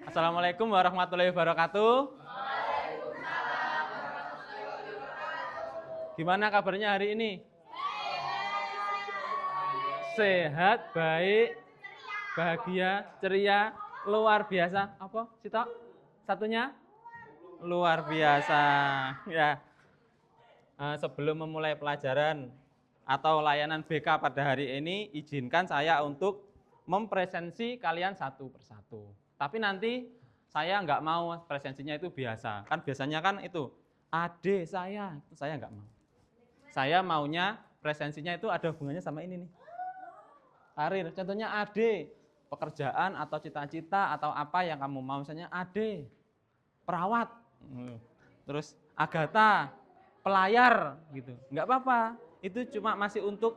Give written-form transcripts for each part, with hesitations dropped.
Assalamualaikum warahmatullahi wabarakatuh. Gimana kabarnya hari ini? Sehat, baik, bahagia, ceria, luar biasa. Apa, Sito? Satunya? Luar biasa. Ya. Sebelum memulai pelajaran atau layanan BK pada hari ini, izinkan saya untuk mempresensi kalian satu persatu. Tapi nanti saya nggak mau presensinya itu biasa. Kan biasanya kan itu, adik saya nggak mau. Saya maunya presensinya itu ada hubungannya sama ini nih. Karir, contohnya adik, pekerjaan atau cita-cita atau apa yang kamu mau. Misalnya adik, perawat. Terus Agatha, pelayar gitu. Nggak apa-apa. Itu cuma masih untuk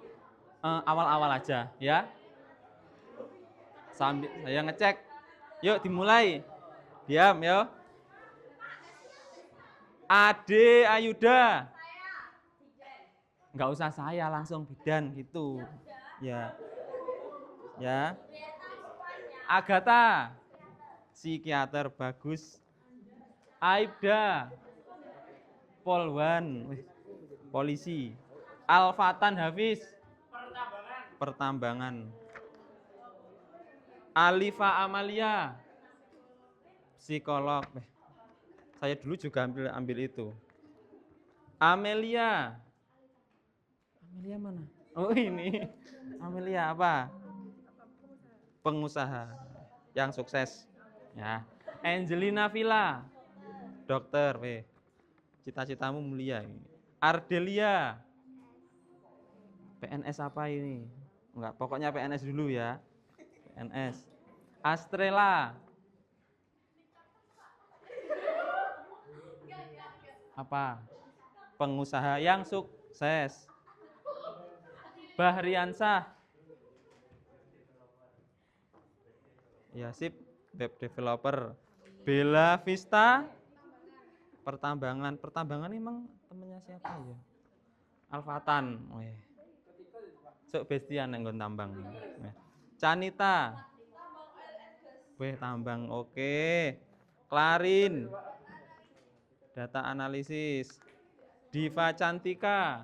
awal-awal aja ya. Sambil saya ngecek. Yuk dimulai. Diam yo. Ade Ayuda. Nggak usah saya, langsung bidan gitu. Ya. Ya. Agatha. Psikiater bagus. Aibda. Polwan. Polisi. Alfatan Hafiz. Pertambangan. Alifa Amalia. Psikolog. Saya dulu juga ambil itu. Amelia. Amelia mana? Oh ini. Amelia apa? Pengusaha yang sukses. Ya. Angelina Villa. Dokter. Cita-citamu mulia. Ardelia. PNS apa ini? Enggak, pokoknya PNS dulu ya. PNS. Astrela. Apa? Pengusaha yang sukses. Bahriansah. Ya sip, web developer. Bella Vista. Pertambangan. Pertambangan emang temennya siapa ya? Alfatan. Sok bestian yang tambang. Canita. Tambang. Oke. Klarin. Data analisis. Diva Cantika.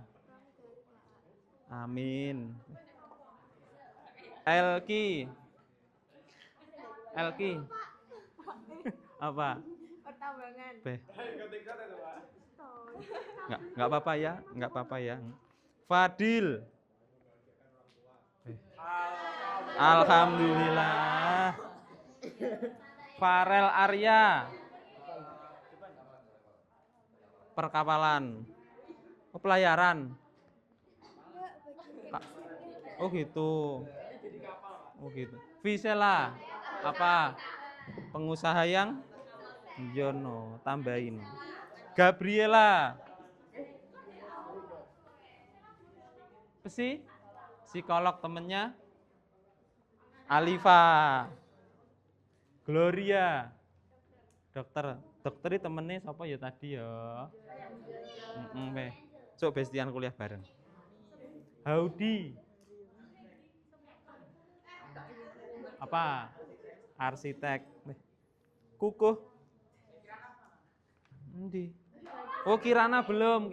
Amin. Elki. Apa? Pertambangan. Enggak apa-apa ya. Fadil. Alhamdulillah. Farel Arya. Perkapalan. Pelayaran. Oh gitu. Visela. Apa? Pengusaha yang Jono, tambahin. Gabriela. Psikolog temennya. Alifa. Gloria. Dokter itu temennya siapa ya tadi ya? Sok bestian kuliah bareng. Haudi. Apa? Arsitek. Kukuh. Endi? Oh, Kirana belum.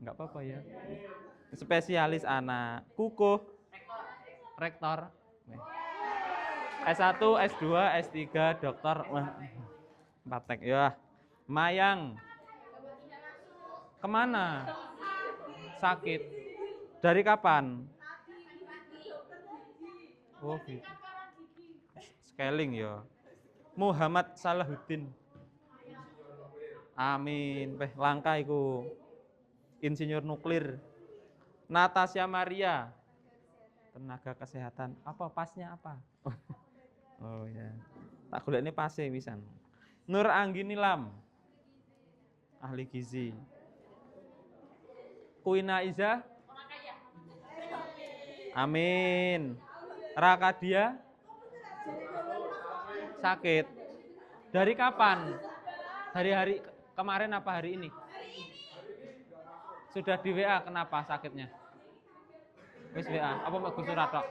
Enggak apa-apa ya. Spesialis anak. Kukuh. Rektor. S1, S2, S3, dokter. Patek ya. Mayang. Kemana? Sakit. Dari kapan? Oh gitu. Scaling ya. Muhammad Salahuddin. Amin. Langka iku. Insinyur nuklir. Natasha Maria. Tenaga kesehatan. Apa pasnya apa? Oh ya. Tak golek ini pase wisan. Nur Angginilam. Ahli gizi. Kuina Iza. Amin. Rakadia. Sakit. Dari kapan? Dari hari kemarin apa hari ini? Sudah di WA, kenapa sakitnya? Wis WA, apa mau surat tok?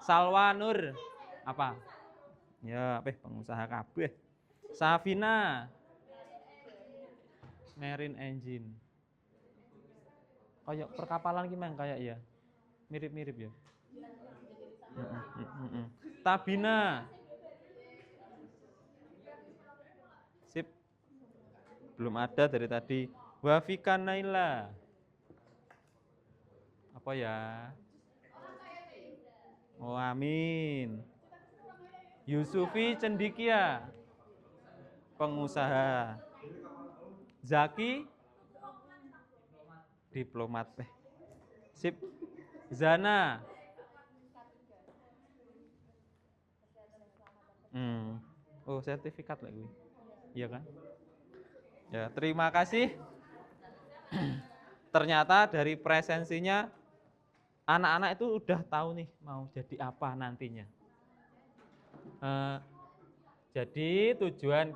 Salwa Nur. Apa? Ya, pengusaha kabeh. Safina. Marine Engine. Kayak perkapalan gimana kayak ya? Mirip-mirip ya. Tabina. Sip. Belum ada dari tadi. Wafika Naila. Apa ya? Oh, amin. Yusufi Cendikia. Pengusaha. Zaki diplomat. Sip. Zana. Oh, sertifikat lagi. Iya kan? Ya, terima kasih. Ternyata dari presensinya anak-anak itu udah tahu nih mau jadi apa nantinya. Jadi tujuan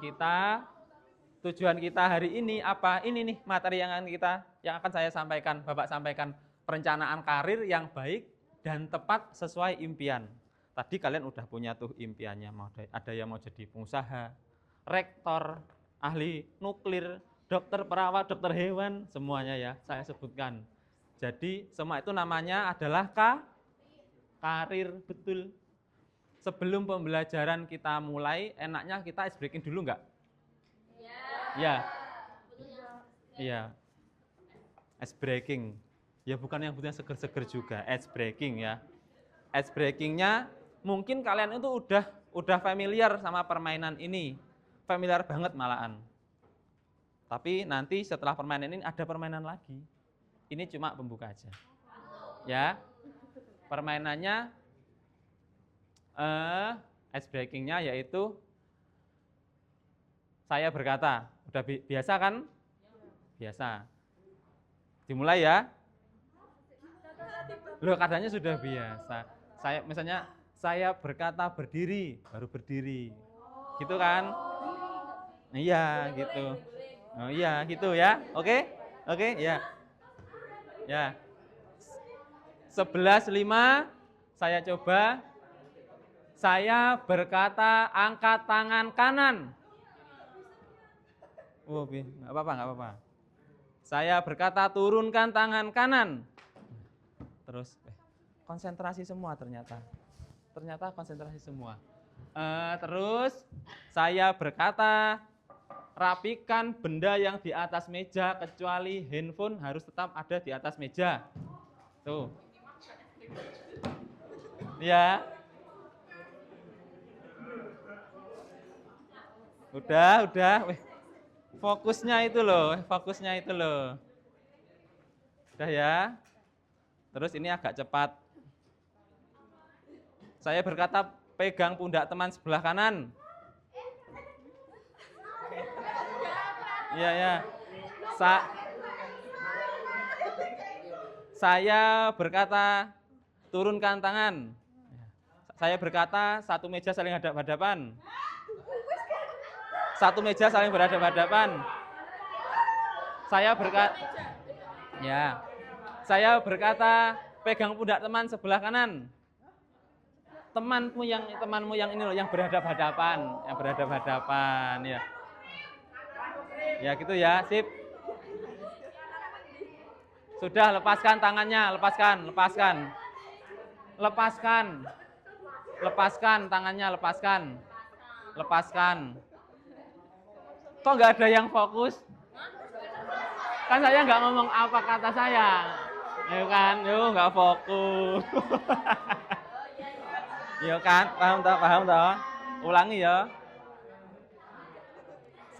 kita hari ini apa? Ini nih materi yang akan saya sampaikan, Bapak sampaikan, perencanaan karir yang baik dan tepat sesuai impian. Tadi kalian udah punya tuh impiannya, ada yang mau jadi pengusaha, rektor, ahli nuklir, dokter perawat, dokter hewan, semuanya ya saya sebutkan. Jadi semua itu namanya adalah karir, betul. Sebelum pembelajaran kita mulai, enaknya kita ice breaking dulu enggak? Ya. Iya. Ice breaking. Ya bukan yang butuhnya seger-seger juga, ice breaking ya. Ice breakingnya mungkin kalian itu udah familiar sama permainan ini. Familiar banget malahan. Tapi nanti setelah permainan ini ada permainan lagi. Ini cuma pembuka aja. Ya. Permainannya ice breakingnya yaitu saya berkata, udah biasa kan? Biasa. Dimulai ya. Loh, katanya sudah biasa. Misalnya saya berkata berdiri, baru berdiri. Gitu kan? Iya, gitu. Oh iya, gitu ya. Oke? Oke, ya. Ya. 11.5 saya coba. Saya berkata angkat tangan kanan. Oh, nggak apa-apa. Saya berkata turunkan tangan kanan. Terus konsentrasi semua ternyata. Ternyata konsentrasi semua. Terus saya berkata rapikan benda yang di atas meja kecuali handphone harus tetap ada di atas meja. Tuh. Ya. Udah. Fokusnya itu loh. Udah ya. Terus ini agak cepat. Saya berkata pegang pundak teman sebelah kanan. Iya ya. Saya berkata turunkan tangan. Saya berkata satu meja saling hadap-hadapan. Satu meja saling berhadapan-hadapan. Saya berkata pegang pundak teman sebelah kanan. Temanmu yang ini loh yang berhadapan-hadapan, ya. Ya gitu ya, sip. Sudah, lepaskan tangannya, lepaskan. Lepaskan tangannya, lepaskan. Kok nggak ada yang fokus? Kan saya nggak ngomong apa kata saya. Ya kan, nggak fokus. Ya kan, paham toh? Ulangi ya.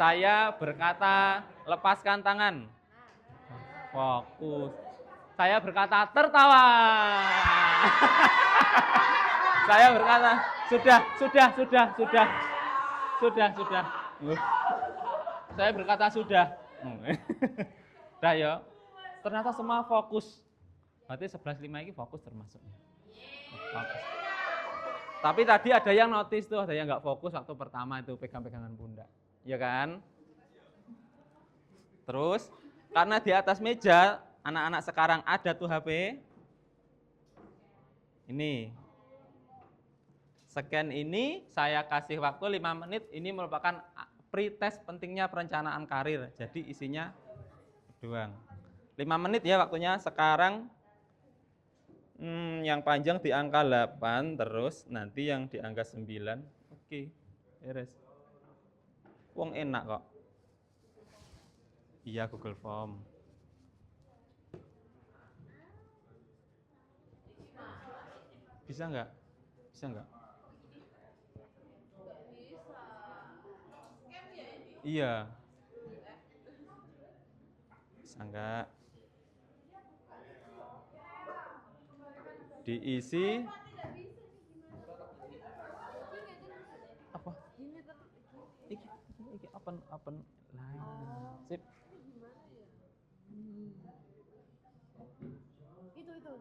Saya berkata lepaskan tangan. Fokus. Saya berkata tertawa. Saya berkata sudah. Saya berkata sudah. Udah ya. Ternyata semua fokus. Berarti 11.5 ini fokus termasuknya. Fokus. Tapi tadi ada yang notice tuh, ada yang nggak fokus waktu pertama itu pegang-pegangan pundak. Ya kan? Terus karena di atas meja anak-anak sekarang ada tuh HP. Ini. Scan ini saya kasih waktu 5 menit. Ini merupakan pretest pentingnya perencanaan karir. Jadi isinya doang. 5 menit ya waktunya. Sekarang yang panjang di angka 8, terus nanti yang di angka 9. Oke, beres. Wong enak kok. Iya, Google Form. Bisa nggak? Bisa nggak? Iya. Bisa nggak? Diisi apa? Iki open lah. Sip. Itu.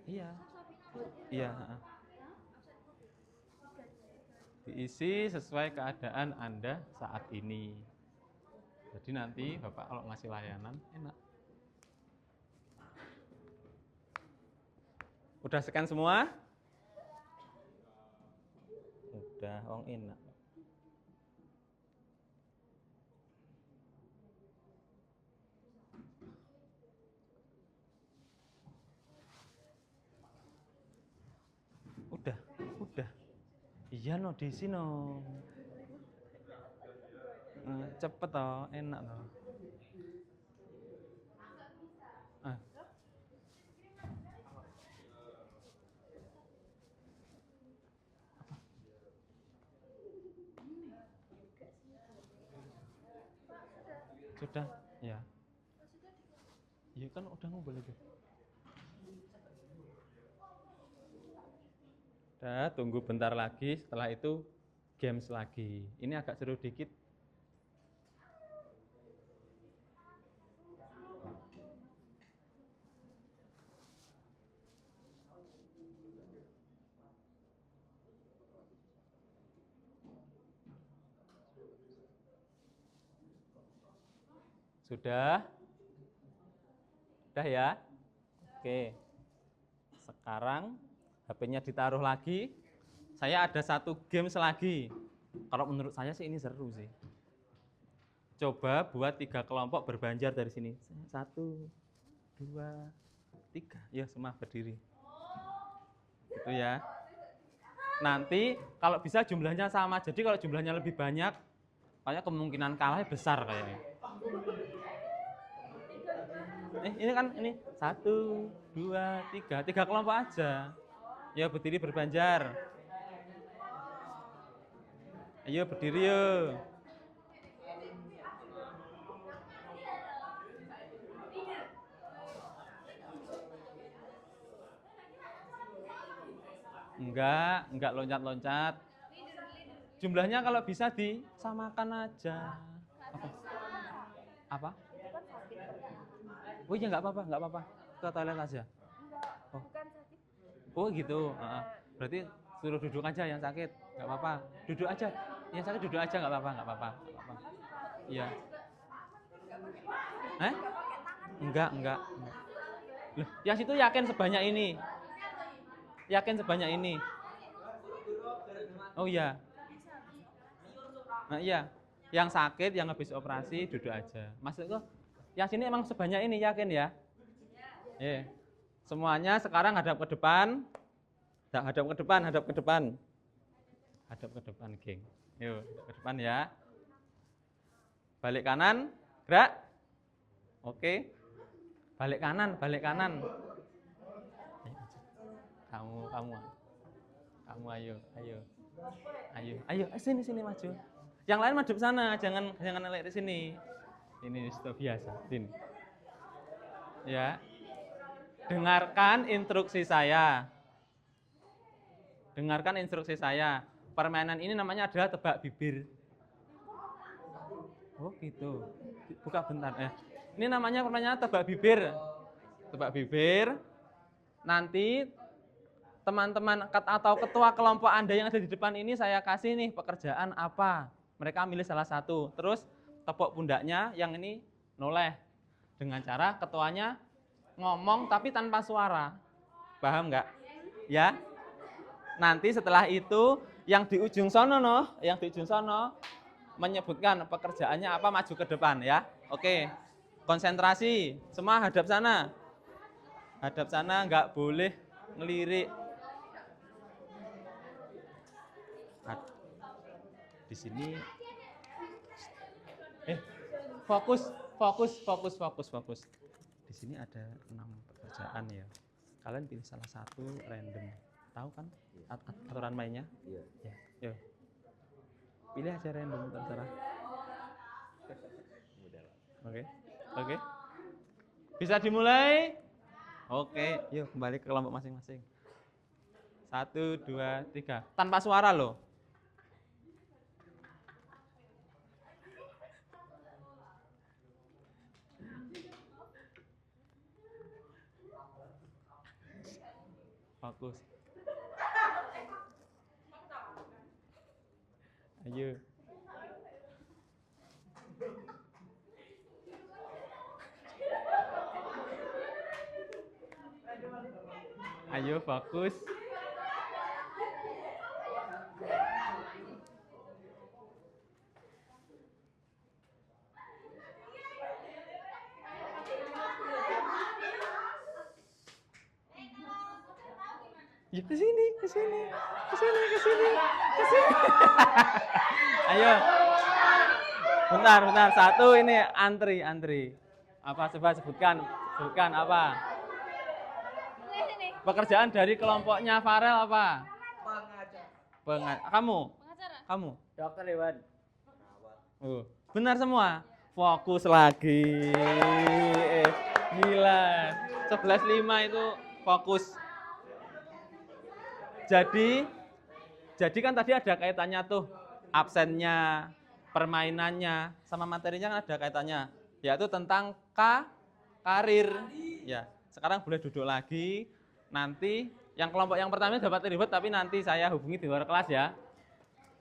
Iya. Iya, diisi sesuai keadaan Anda saat ini. Jadi nanti Bapak kalau ngasih layanan enak. Udah scan semua? Udah, enak. Udah. Iya no, diisi no. Cepet toh, enak toh. Sudah, ya. Iya kan udah ngumpul itu. Udah, tunggu bentar lagi. Setelah itu games lagi. Ini agak seru dikit. Sudah? Sudah ya? Oke. Sekarang HP-nya ditaruh lagi. Saya ada satu games lagi. Kalau menurut saya sih ini seru sih. Coba buat 3 kelompok berbanjar dari sini. 1, 2, 3. Ya, semua berdiri. Itu ya. Nanti kalau bisa jumlahnya sama. Jadi kalau jumlahnya lebih banyak, kayaknya kemungkinan kalahnya besar kayaknya. Ini kan ini 1, 2, 3. 3 kelompok aja. Ya berdiri berbanjar. Ayo berdiri yuk. Enggak loncat-loncat. Jumlahnya kalau bisa disamakan aja. Apa? Oh iya, enggak apa-apa. Ke toilet aja. Oh. Oh gitu. Berarti suruh duduk aja yang sakit, enggak apa-apa. Duduk aja. Yang sakit duduk aja, enggak apa-apa. Iya. Enggak. Loh, yang situ yakin sebanyak ini. Oh iya. Nah, iya. Yang sakit, yang habis operasi duduk aja. Maksudku, yang sini emang sebanyak ini, yakin ya? Iya. Semuanya sekarang hadap ke depan. Hadap ke depan, geng. Yuk, hadap ke depan ya. Balik kanan, gerak. Oke. Balik kanan. Kamu ayo. Sini maju. Yang lain madep sana, jangan lari sini. Ini sudah biasa, sini. Ya. Dengarkan instruksi saya. Permainan ini namanya adalah tebak bibir. Oh gitu. Buka bentar. Ini namanya permainan tebak bibir. Nanti teman-teman atau ketua kelompok Anda yang ada di depan ini saya kasih nih pekerjaan apa. Mereka milih salah satu. Terus tepuk pundaknya yang ini noleh. Dengan cara ketuanya ngomong tapi tanpa suara. Paham nggak? Ya. Nanti setelah itu yang di ujung sono menyebutkan pekerjaannya apa maju ke depan ya. Oke. Konsentrasi, semua hadap sana. Hadap sana, nggak boleh ngelirik. Di sini fokus. Di sini ada 6 pekerjaan ya. Kalian pilih salah satu random. Tahu kan aturan mainnya? Iya. Ya, yuk. Pilih aja random terserah. Oke. Bisa dimulai? Oke, yuk kembali ke kelompok masing-masing. 1, 2, 3. Tanpa suara loh. Fokus. Ayo. Ayo fokus. Ya ke sini. Ayo. Bentar. Satu ini antri. Apa coba sebutkan apa? Pekerjaan dari kelompoknya Farel apa? Pengajar. Kamu? Dokter Iwan. Benar semua. Fokus lagi. Gila. 11.5 itu fokus. Jadi kan tadi ada kaitannya tuh absennya, permainannya, sama materinya kan ada kaitannya, yaitu tentang karir. Ya, sekarang boleh duduk lagi. Nanti yang kelompok yang pertama dapat terlibat, tapi nanti saya hubungi di luar kelas ya.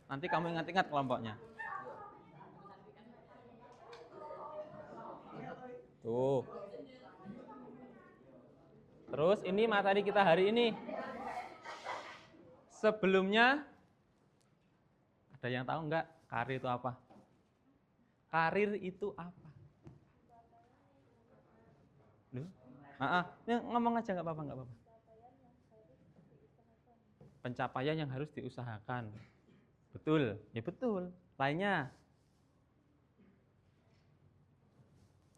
Nanti kamu ingat-ingat kelompoknya. Tuh. Terus ini materi kita hari ini. Sebelumnya, ada yang tahu nggak karir itu apa? Karir itu apa? Loh? Ngomong aja nggak apa-apa. Pencapaian yang harus diusahakan. Betul, ya betul. Lainnya?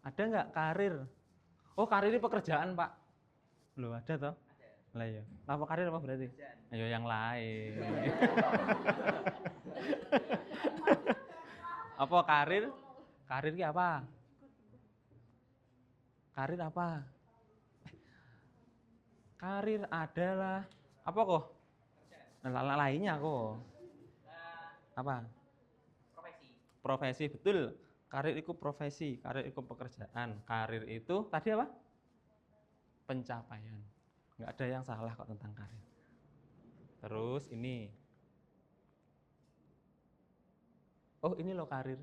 Ada nggak karir? Oh, karir ini pekerjaan, Pak. Loh, ada toh? Lah ya. Apa karir apa berarti? Ayo yang lain. Apa karir? Karir ini apa? Karir apa? Karir adalah apa kok? Lainnya kok. Apa? Profesi, betul. Karir itu profesi, karir itu pekerjaan. Karir itu tadi apa? Pencapaian. Nggak ada yang salah kok tentang karir. Terus ini. Oh, ini loh karir.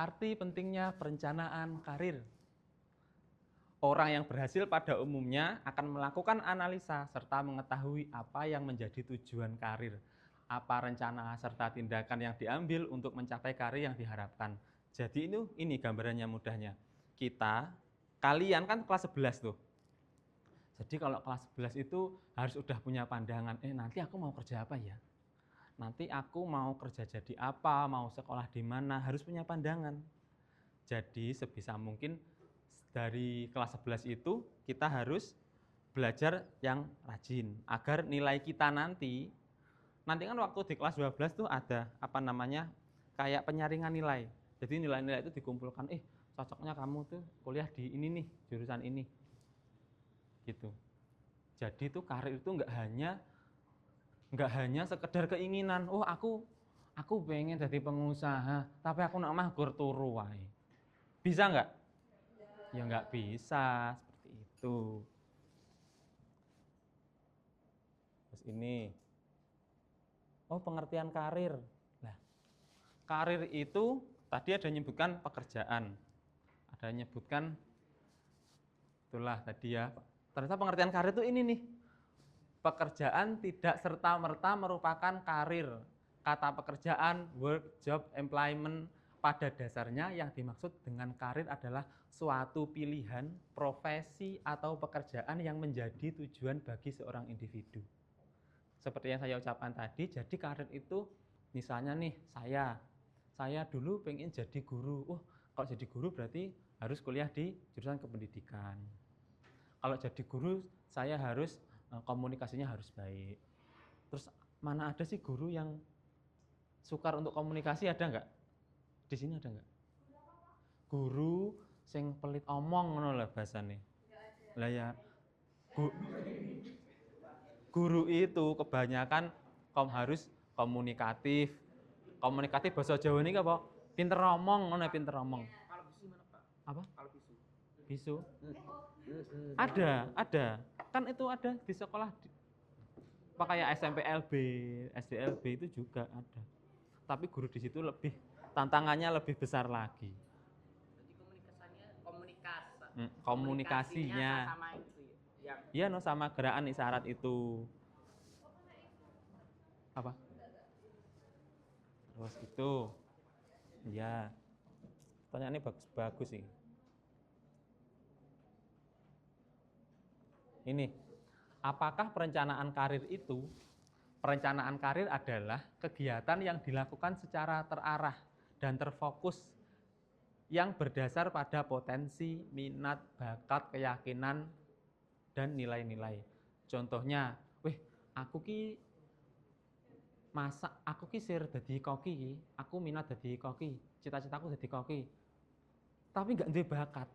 Arti pentingnya perencanaan karir. Orang yang berhasil pada umumnya akan melakukan analisa serta mengetahui apa yang menjadi tujuan karir, apa rencana serta tindakan yang diambil untuk mencapai karir yang diharapkan. Jadi ini gambarannya mudahnya. Kalian kan kelas 11 tuh. Jadi kalau kelas 11 itu harus udah punya pandangan, nanti aku mau kerja apa ya? Nanti aku mau kerja jadi apa, mau sekolah di mana, harus punya pandangan. Jadi sebisa mungkin dari kelas 11 itu kita harus belajar yang rajin agar nilai kita nanti kan waktu di kelas 12 tuh ada kayak penyaringan nilai. Jadi nilai-nilai itu dikumpulkan, cocoknya kamu tuh kuliah di ini nih, jurusan ini. Gitu. Jadi tuh karir itu enggak hanya sekedar keinginan, aku pengen jadi pengusaha, tapi aku nak mahgur turu wae. Bisa enggak? Ya enggak bisa, seperti itu. Terus ini. Pengertian karir. Nah, karir itu tadi ada menyebutkan pekerjaan. Ada menyebutkan itulah tadi ya, Ternyata pengertian karir itu ini nih. Pekerjaan tidak serta-merta merupakan karir. Kata pekerjaan, work, job, employment, pada dasarnya yang dimaksud dengan karir adalah suatu pilihan, profesi, atau pekerjaan yang menjadi tujuan bagi seorang individu. Seperti yang saya ucapkan tadi, jadi karir itu misalnya nih, saya dulu pengen jadi guru. Kalau jadi guru berarti harus kuliah di jurusan kependidikan. Kalau jadi guru, saya harus komunikasinya harus baik. Terus mana ada sih guru yang sukar untuk komunikasi, ada nggak? Di sini ada nggak? Guru sing pelit omong ngono lah bahasane. Lah ya. Guru itu kebanyakan harus komunikatif. Komunikatif bahasa Jawa ini apa? Pinter omong ngono, pinter omong. Kalau bisu mana, Pak? Apa? Kalau bisu. Bisu? Ada. Kan itu ada di sekolah kayak SMP LB, SD LB itu juga ada. Tapi guru di situ lebih tantangannya lebih besar lagi. Jadi Komunikasinya sama itu ya. Iya no, sama gerakan isyarat itu. Apa? Terus itu. Ya. Pertanyaannya bagus sih. Ini, apakah perencanaan karir itu? Perencanaan karir adalah kegiatan yang dilakukan secara terarah dan terfokus yang berdasar pada potensi, minat, bakat, keyakinan, dan nilai-nilai. Contohnya, aku ki sir dadi koki, aku minat dadi koki, cita-citaku dadi koki. Tapi nggak ada bakat.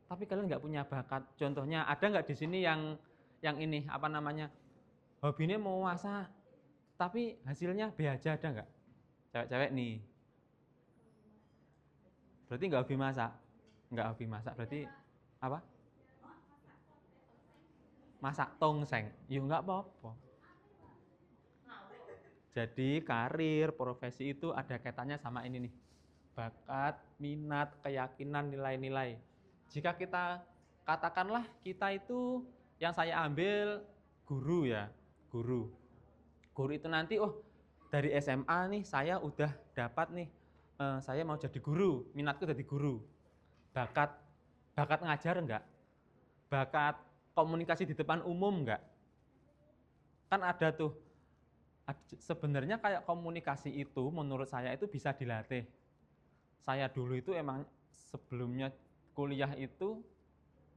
Tapi kalian nggak punya bakat. Contohnya, ada nggak di sini yang ini apa namanya? Hobinya mau masak, tapi hasilnya B aja, ada nggak? Cewek-cewek nih. Berarti nggak hobi masak. Nggak hobi masak berarti apa? Masak tongseng. Ya nggak apa-apa. Jadi karir, profesi itu ada kaitannya sama ini nih. Bakat, minat, keyakinan, nilai-nilai. Jika kita katakanlah kita itu yang saya ambil guru ya, guru. Guru itu nanti dari SMA nih saya udah dapat nih, saya mau jadi guru, minatku jadi guru. Bakat ngajar enggak? Bakat komunikasi di depan umum enggak? Kan ada tuh. Sebenarnya kayak komunikasi itu menurut saya itu bisa dilatih. Saya dulu itu emang sebelumnya kuliah itu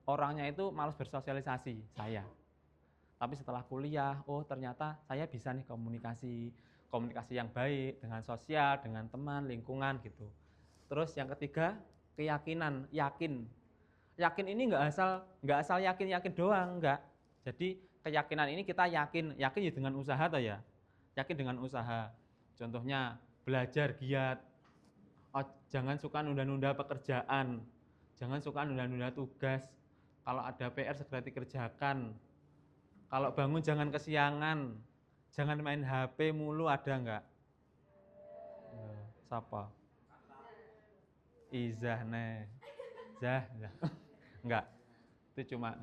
orangnya itu malas bersosialisasi saya. Tapi setelah kuliah, ternyata saya bisa nih komunikasi yang baik dengan sosial, dengan teman, lingkungan gitu. Terus yang ketiga, keyakinan, yakin. Yakin ini nggak asal yakin doang, enggak. Jadi keyakinan ini kita yakin ya dengan usaha toh ya. Yakin dengan usaha. Contohnya belajar giat. Jangan suka nunda-nunda pekerjaan. Jangan suka nunda-nunda tugas. Kalau ada PR segera dikerjakan. Kalau bangun jangan kesiangan. Jangan main HP mulu, ada enggak? Siapa? Izah nih. Zah. Enggak. Itu cuma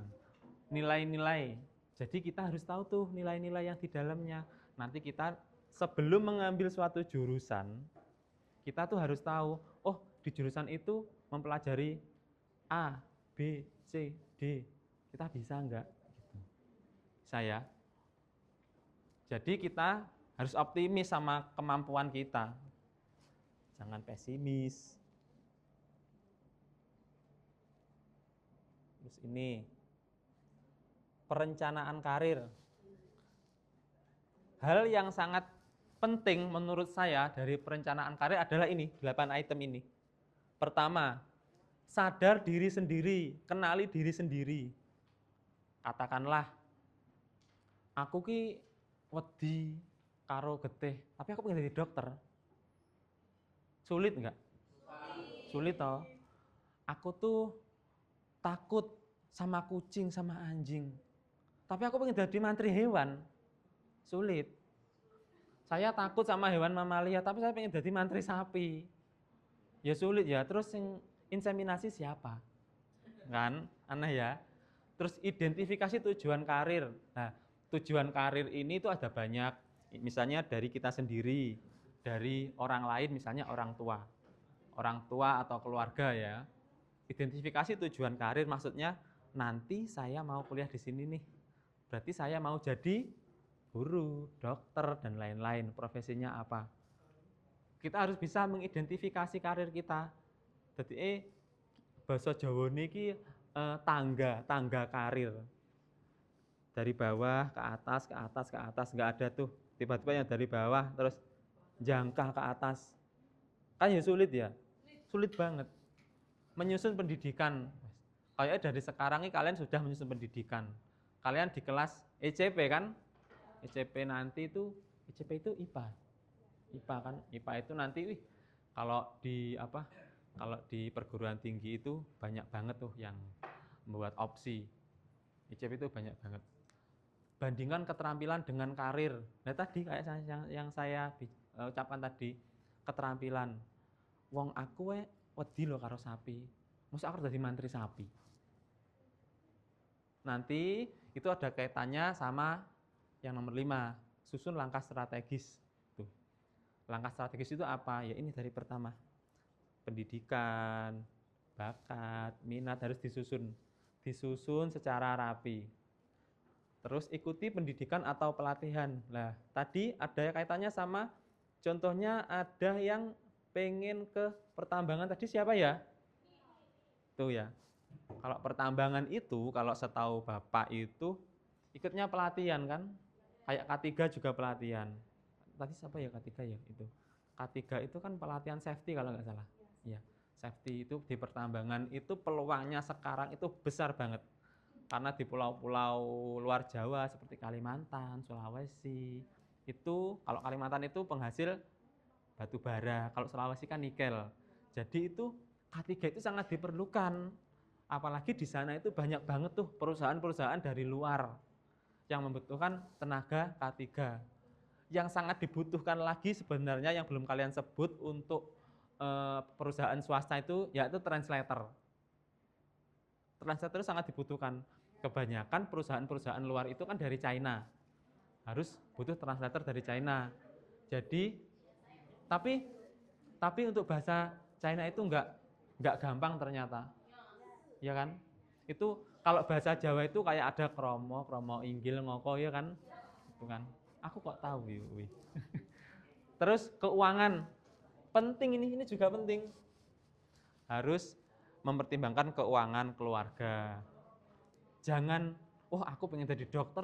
nilai-nilai. Jadi kita harus tahu tuh nilai-nilai yang di dalamnya. Nanti kita sebelum mengambil suatu jurusan, kita tuh harus tahu, di jurusan itu mempelajari A, B, C, D. Kita bisa enggak? Gitu. Saya. Jadi kita harus optimis sama kemampuan kita. Jangan pesimis. Terus ini, perencanaan karir. Hal yang sangat penting menurut saya dari perencanaan karir adalah ini, 8 item ini. Pertama, sadar diri sendiri, kenali diri sendiri. Katakanlah, aku ki wedi karo getih, tapi aku pengen jadi dokter. Sulit enggak? Sulit toh. Aku tuh takut sama kucing, sama anjing. Tapi aku pengen jadi mantri hewan. Sulit. Saya takut sama hewan mamalia, tapi saya pengen jadi mantri sapi. Ya sulit ya. Terus yang inseminasi siapa? Kan? Aneh ya. Terus identifikasi tujuan karir. Nah, tujuan karir ini itu ada banyak. Misalnya dari kita sendiri, dari orang lain, misalnya orang tua atau keluarga ya. Identifikasi tujuan karir maksudnya nanti saya mau kuliah di sini nih. Berarti saya mau jadi guru, dokter dan lain-lain. Profesinya apa? Kita harus bisa mengidentifikasi karir kita. Jadi bahasa Jawa niki tangga karir. Dari bawah ke atas, ke atas, ke atas, nggak ada tuh. Tiba-tiba yang dari bawah terus jangka ke atas. Kan ya sulit ya? Sulit banget. Menyusun pendidikan. Kayaknya dari sekarang ini kalian sudah menyusun pendidikan. Kalian di kelas ECP kan? ECP nanti itu, ECP itu IPA. IPA kan? IPA itu nanti kalau di perguruan tinggi itu banyak banget tuh yang membuat opsi. ECP itu banyak banget. Bandingkan keterampilan dengan karir. Nah tadi kayak yang saya ucapkan tadi, keterampilan. Wong aku wedi lho karo sapi. Mosok aku dadi mantri sapi. Nanti itu ada kaitannya sama yang nomor 5, susun langkah strategis. Tuh. Langkah strategis itu apa? Ya ini dari pertama. Pendidikan, bakat, minat harus disusun. Disusun secara rapi. Terus ikuti pendidikan atau pelatihan. Nah, tadi ada kaitannya sama, contohnya ada yang pengen ke pertambangan tadi siapa ya? Tuh ya. Kalau pertambangan itu, kalau setahu Bapak itu ikutnya pelatihan kan? Kayak K3 juga pelatihan. Tadi siapa ya K3 ya itu? K3 itu kan pelatihan safety kalau nggak salah. Ya, safety itu di pertambangan itu peluangnya sekarang itu besar banget. Karena di pulau-pulau luar Jawa seperti Kalimantan, Sulawesi, itu kalau Kalimantan itu penghasil batu bara, kalau Sulawesi kan nikel. Jadi itu K3 itu sangat diperlukan. Apalagi di sana itu banyak banget tuh perusahaan-perusahaan dari luar yang membutuhkan tenaga K3. Yang sangat dibutuhkan lagi sebenarnya yang belum kalian sebut untuk perusahaan swasta itu yaitu translator. Translator sangat dibutuhkan. Kebanyakan perusahaan-perusahaan luar itu kan dari China. Harus butuh translator dari China. Jadi tapi untuk bahasa China itu enggak gampang ternyata. Ya kan? Itu kalau bahasa Jawa itu kayak ada kromo inggil, ngoko ya kan? Itu kan. Aku kok tahu ya. Terus keuangan. Penting ini juga penting. Harus mempertimbangkan keuangan keluarga. Jangan, aku pengen jadi dokter,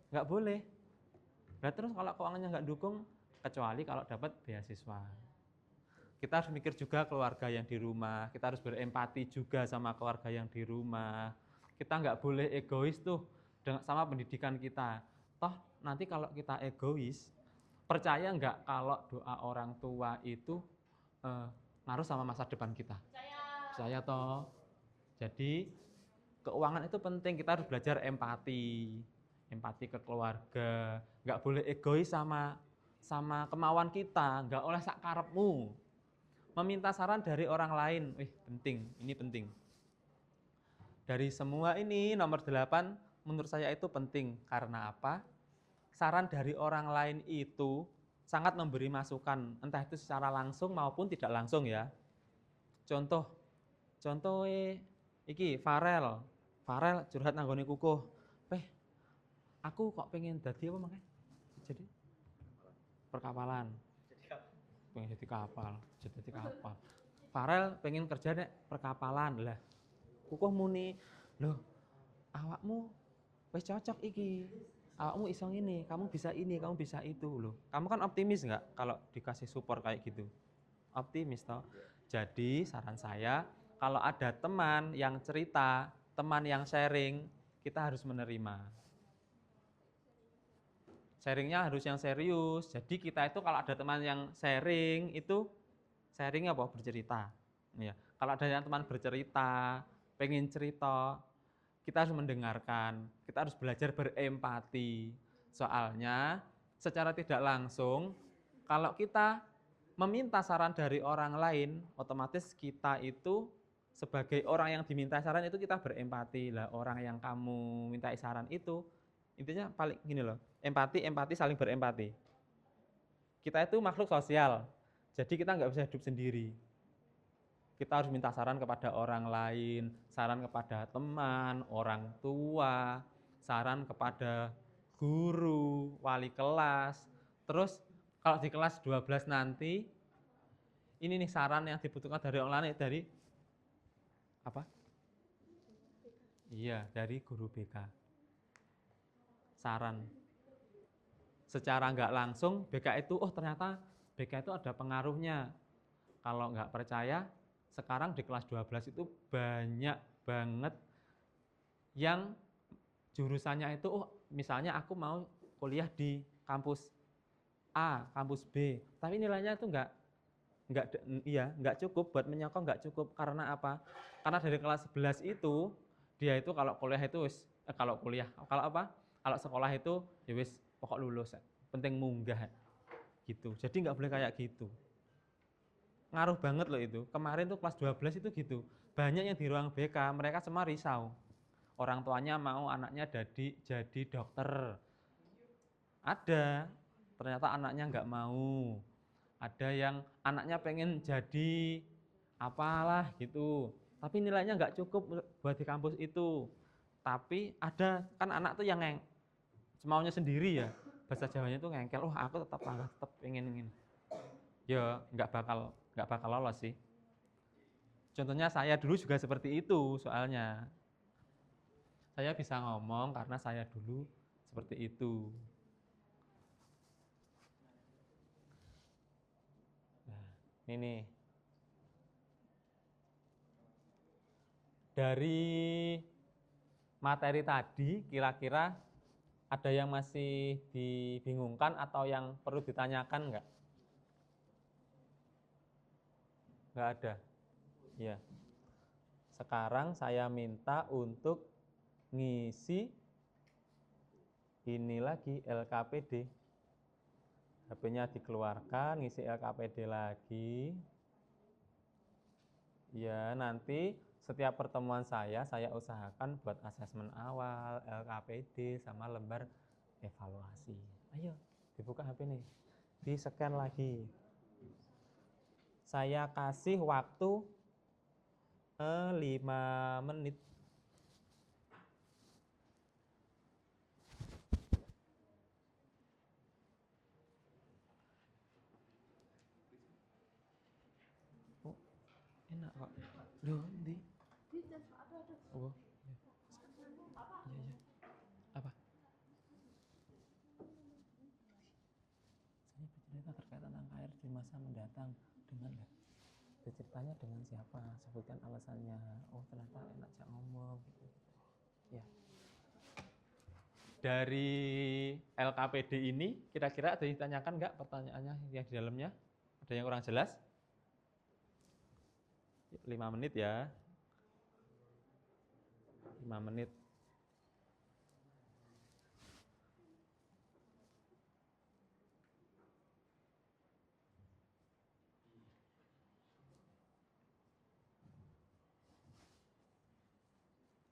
nggak boleh. Nah terus kalau keuangannya nggak dukung, kecuali kalau dapat beasiswa. Kita harus mikir juga keluarga yang di rumah, kita harus berempati juga sama keluarga yang di rumah. Kita nggak boleh egois tuh sama pendidikan kita. Toh nanti kalau kita egois, percaya nggak kalau doa orang tua itu ngaruh sama masa depan kita? Percaya toh. Jadi keuangan itu penting, kita harus belajar empati ke keluarga, nggak boleh egois sama kemauan kita, nggak oleh sak karepmu. Meminta saran dari orang lain, penting, ini penting. Dari semua ini nomor 8 menurut saya itu penting, karena apa? Saran dari orang lain itu sangat memberi masukan, entah itu secara langsung maupun tidak langsung ya. Contoh iki Farel curhat nanggone kukuh. Aku kok pengen dadi apa makanya? Jadi perkapalan. Pengen jadi kapal. Farel pengen kerja nek perkapalan. Lah, kukuh muni, "Loh, awakmu wis cocok iki. Awakmu iso ngene, kamu bisa itu loh." Kamu kan optimis enggak kalau dikasih support kayak gitu? Optimis toh. Jadi saran saya, kalau ada teman yang cerita, teman yang sharing, kita harus menerima. Sharingnya harus yang serius. Jadi kita itu kalau ada teman yang sharing, itu sharingnya apa? Bercerita. Ya. Kalau ada yang teman bercerita, pengen cerita, kita harus mendengarkan. Kita harus belajar berempati. Soalnya secara tidak langsung, kalau kita meminta saran dari orang lain, otomatis kita itu sebagai orang yang diminta saran itu kita berempati lah. Orang yang kamu minta saran itu intinya paling gini loh, empati saling berempati. Kita itu makhluk sosial, jadi kita nggak bisa hidup sendiri. Kita harus minta saran kepada orang lain, saran kepada teman, orang tua, saran kepada guru, wali kelas. Terus kalau di kelas 12 nanti, ini nih saran yang dibutuhkan dari orang lain, dari apa? Iya, dari guru BK. Saran. Secara nggak langsung, BK itu, oh ternyata BK itu ada pengaruhnya. Kalau nggak percaya, sekarang di kelas 12 itu banyak banget yang jurusannya itu, oh misalnya aku mau kuliah di kampus A, kampus B, tapi nilainya itu nggak cukup buat menyokong, nggak cukup. Karena apa? Karena dari kelas 11 itu dia itu kalau kuliah itu kalau sekolah itu ya wis pokok lulus, penting munggah gitu. Jadi nggak boleh kayak gitu. Ngaruh banget loh itu. Kemarin tuh kelas 12 itu gitu. Banyak yang di ruang BK, mereka semua risau. Orang tuanya mau anaknya jadi dokter. Ada, ternyata anaknya nggak mau. Ada yang anaknya pengen jadi apalah gitu. Tapi nilainya nggak cukup buat di kampus itu. Tapi ada kan anak tuh yang semaunya sendiri ya. Bahasa Jawanya itu ngengkel, oh aku tetap pengen. Ya nggak bakal lolos sih. Contohnya saya dulu juga seperti itu soalnya. Saya bisa ngomong karena saya dulu seperti itu. Nah, ini dari materi tadi kira-kira ada yang masih dibingungkan atau yang perlu ditanyakan nggak? Nggak ada. Ya. Sekarang saya minta untuk ngisi ini lagi LKPD. HP-nya dikeluarkan, ngisi LKPD lagi. Ya, nanti setiap pertemuan saya usahakan buat asesmen awal, LKPD, sama lembar evaluasi. Ayo, dibuka HP nih, di-scan lagi. Saya kasih waktu 5 menit. Oh, enak kok. Loh, di. Oh, iya. Iya. Apa? Saya bercerita terkait tentang KR di masa mendatang. Dengan nggak? Berceritanya dengan siapa? Sebutkan alasannya. Oh, ternyata enak jak ngomong gitu. Ya. Dari LKPD ini kira-kira ada yang ditanyakan nggak pertanyaannya yang di dalamnya? Ada yang kurang jelas? 5 menit ya. 5 menit.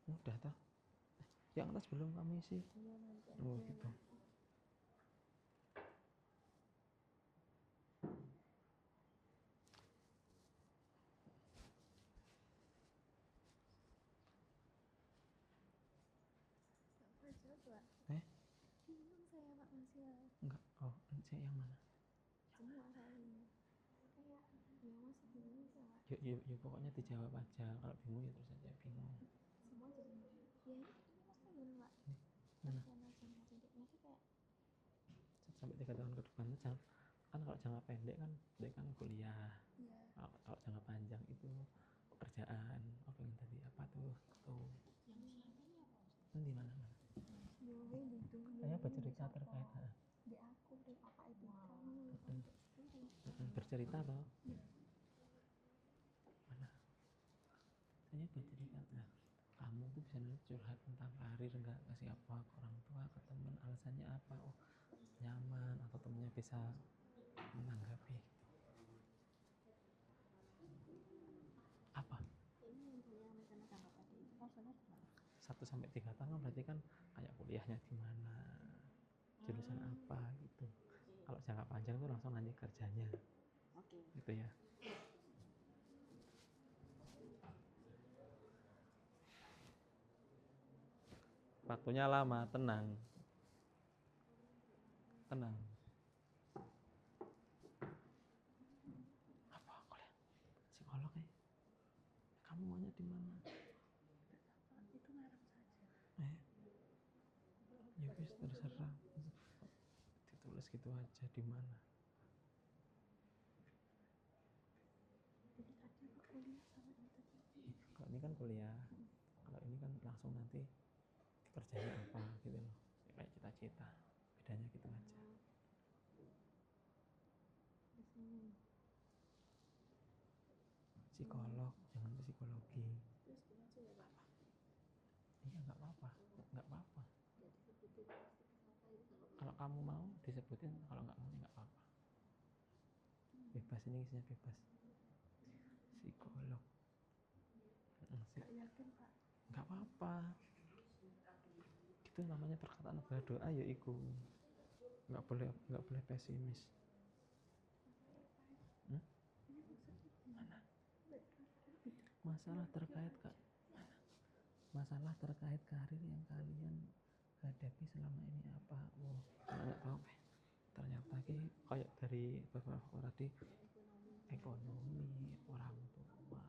Udah toh. Yang atas belum kami isi. Oh gitu. Bingung saya Pak Masya. Enggak. Oh, saya yang mana? Semua saya ini. Kayak ya masih bingung sih Pak. Ya pokoknya dijawab aja. Kalau bingung ya terus aja bingung. Semua jadi ya ini maksudnya gimana Pak? Mana? Rencana jangka pendek masih kayak 1 sampai 3 tahun ke depan kan kalau jangka pendek kan dia kan kuliah. ya Kalau jangka panjang itu pekerjaan. Oh, pengen tadi apa tuh? Tuh. Di mana? boleh ditunggu. Saya bercerita terkait Di aku di apa itu? bercerita toh. Mana? Saya bercerita. Nah, kamu tuh bisa curhat tentang karir enggak, ke siapa, ke orang tua, ke teman, alasannya apa? Oh, nyaman atau temennya bisa menanggapi. Apa? 1 sampai 3 tahun berarti kan kayak kuliahnya di mana, jurusan apa gitu. Kalau jangka panjang itu langsung nanti kerjanya Oke. gitu ya. Waktunya lama, tenang. Tenang. Apa kuliah? Psikolog ya? Kamu maunya di mana? Itu ngarang saja. Ya wis terserah. Ditulis gitu aja di mana. Dedikatnya ke kuliah sama ini tadi. Kalau ini kan kuliah, kalau ini kan langsung nanti kerjanya apa gitu loh. Ya, kayak cita-cita. Bedanya gitu aja. Di sini. Psikolog, jangan psikologi. Terus gimana sih ya, Pak? Iya nggak apa-apa, nggak apa-apa. Jadi sebutin ngapain kalau Kalau kamu mau disebutin, kalau nggak mau ya nggak apa-apa. Bebas, ini isinya bebas. Psikolog. nggak yakin, Pak. Nggak apa-apa. Itu namanya perkataan berdoa ya iku. Nggak boleh pesimis. Ini maksudnya Mana? gimana? Masalah terkait masalah terkait karir yang kalian hadapi selama ini apa? Oh, nggak tahu. Ternyata kayak dari beberapa tadi, ekonomi, orang tua,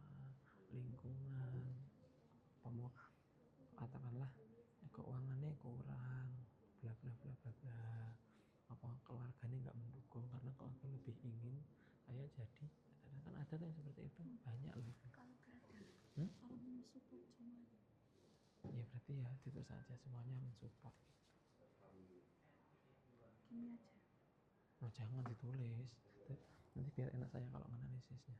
lingkungan, katakanlah keuangannya kurang, bla bla bla bla bla. Apa keluarganya nggak mendukung karena keluarga lebih ingin saya jadi. Kan ada tuh yang seperti itu, banyak loh. Kalau nggak ada, Hmm? kalau mensupport semuanya. Ya berarti ya itu saja, semuanya mensupport. Gini aja. Nah, jangan ditulis, nanti biar enak saya kalau menganalisisnya.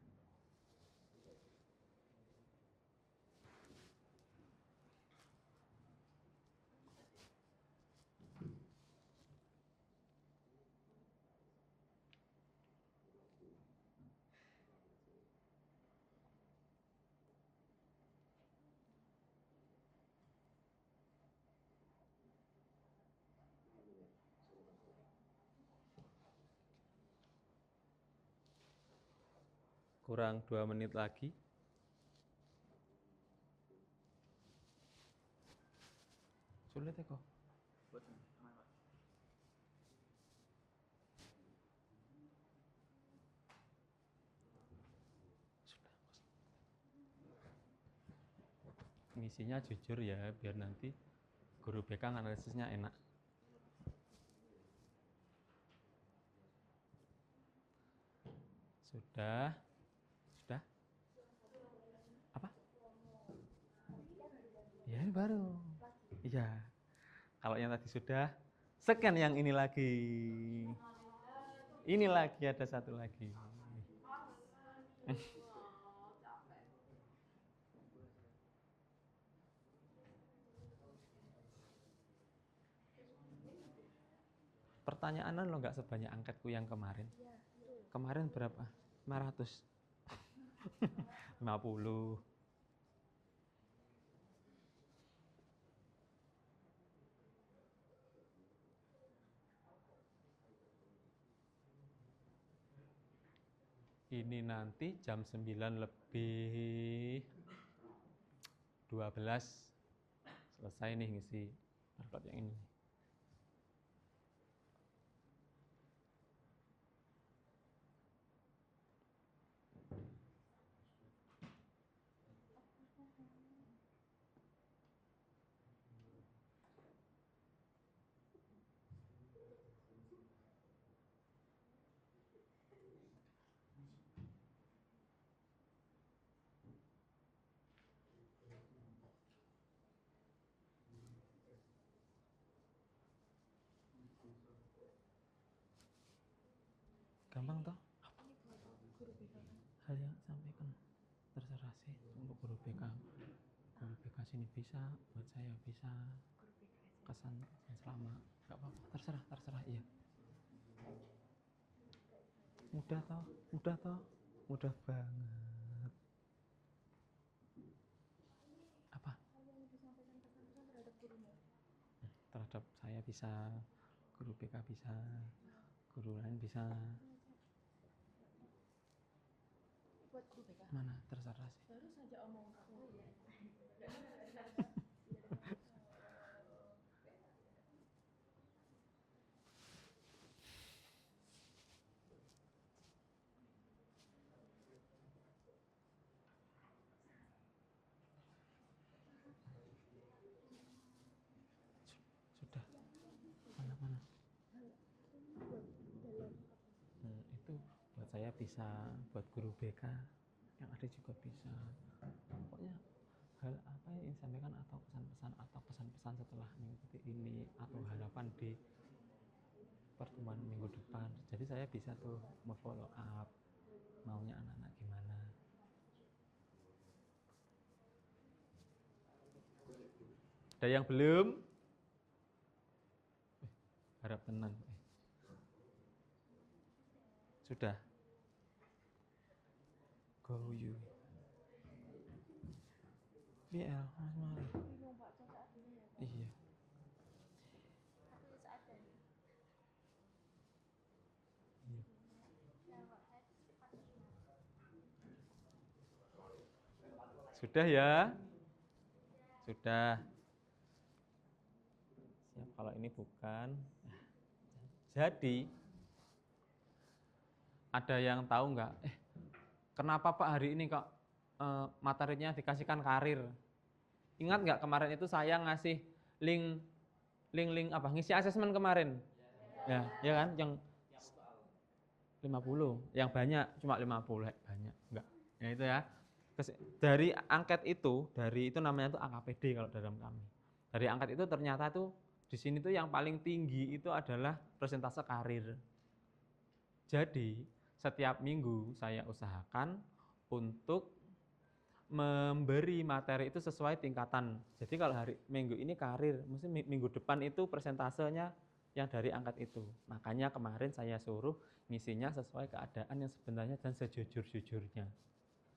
Kurang 2 menit lagi. Sulit ya kok. Bosan, aman Pak. Sudah. Ngisinya jujur ya, biar nanti guru BK analisisnya enak. Sudah. Sudah. Apa? Ya ini baru. Iya. Kalau yang tadi sudah, scan yang ini lagi. Ini lagi ada satu lagi. Pertanyaan lo nggak sebanyak angketku yang kemarin. Iya, betul. Kemarin berapa? 500. 50. Ini nanti jam 9 lebih 12 selesai nih ngisi report yang ini. Gampang toh? Ini buat guru BK kan? Hal yang sampaikan terserah sih untuk guru BK. Guru BK sini bisa, buat saya bisa. Guru BK aja. Kesan selama nggak apa-apa, terserah iya. Mudah toh, mudah banget. Apa? Hal yang disampaikan pesan terhadap saya bisa, guru BK bisa, guru lain bisa. Buat guru BK. Mana terserah sih. Baru saja omong kamu ya. Sudah. Mana? Itu buat saya bisa, buat guru BK yang ada juga bisa. Pokoknya hal apa yang ingin disampaikan atau pesan-pesan setelah mengikuti ini atau harapan di pertemuan minggu depan. Jadi saya bisa tuh follow up maunya anak-anak gimana. Ada yang belum? Harap tenang. Sudah. Go you. BL, Mas Mari. Bingung Pak, saat ini ya. Iya. Aku saat ini. Iya. Sudah ya? Sudah. Siap, kalau ini bukan. Jadi, ada yang tahu nggak? Kenapa Pak hari ini kok materinya dikasihkan karir? Ingat nggak kemarin itu saya ngasih link apa? Ngisi asesmen kemarin. Ya kan? Yang 50, yang banyak cuma 50, banyak enggak. Ya itu ya. Dari angket itu, namanya itu AKPD kalau dalam kami. Dari angket itu ternyata tuh di sini tuh yang paling tinggi itu adalah persentase karir. Jadi, setiap minggu saya usahakan untuk memberi materi itu sesuai tingkatan. Jadi kalau minggu ini karir, mesti minggu depan itu persentasenya yang dari angkat itu. Makanya kemarin saya suruh ngisinya sesuai keadaan yang sebenarnya dan sejujur-jujurnya.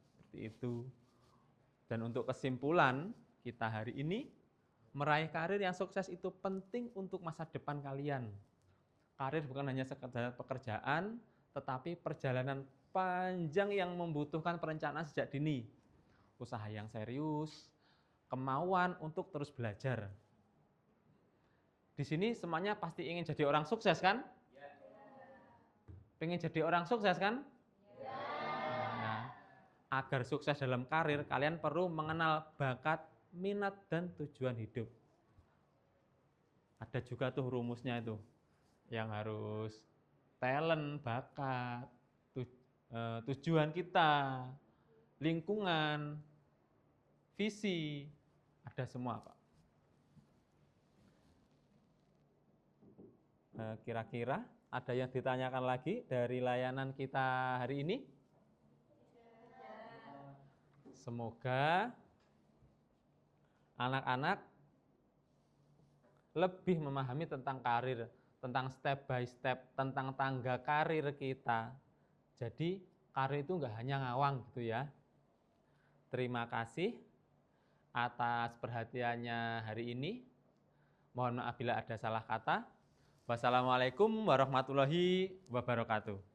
Seperti itu. Dan untuk kesimpulan kita hari ini, meraih karir yang sukses itu penting untuk masa depan kalian. Karir bukan hanya sekedar pekerjaan, tetapi perjalanan panjang yang membutuhkan perencanaan sejak dini. Usaha yang serius, kemauan untuk terus belajar. Di sini semuanya pasti ingin jadi orang sukses kan? Pengen jadi orang sukses kan? Nah, agar sukses dalam karir, kalian perlu mengenal bakat, minat, dan tujuan hidup. Ada juga tuh rumusnya itu, yang harus talent, bakat, tujuan kita, lingkungan, visi, ada semua Pak. Kira-kira ada yang ditanyakan lagi dari layanan kita hari ini? Semoga anak-anak lebih memahami tentang karir, tentang step by step, tentang tangga karir kita. Jadi karir itu enggak hanya ngawang gitu ya. Terima kasih atas perhatiannya hari ini. Mohon maaf bila ada salah kata. Wassalamualaikum warahmatullahi wabarakatuh.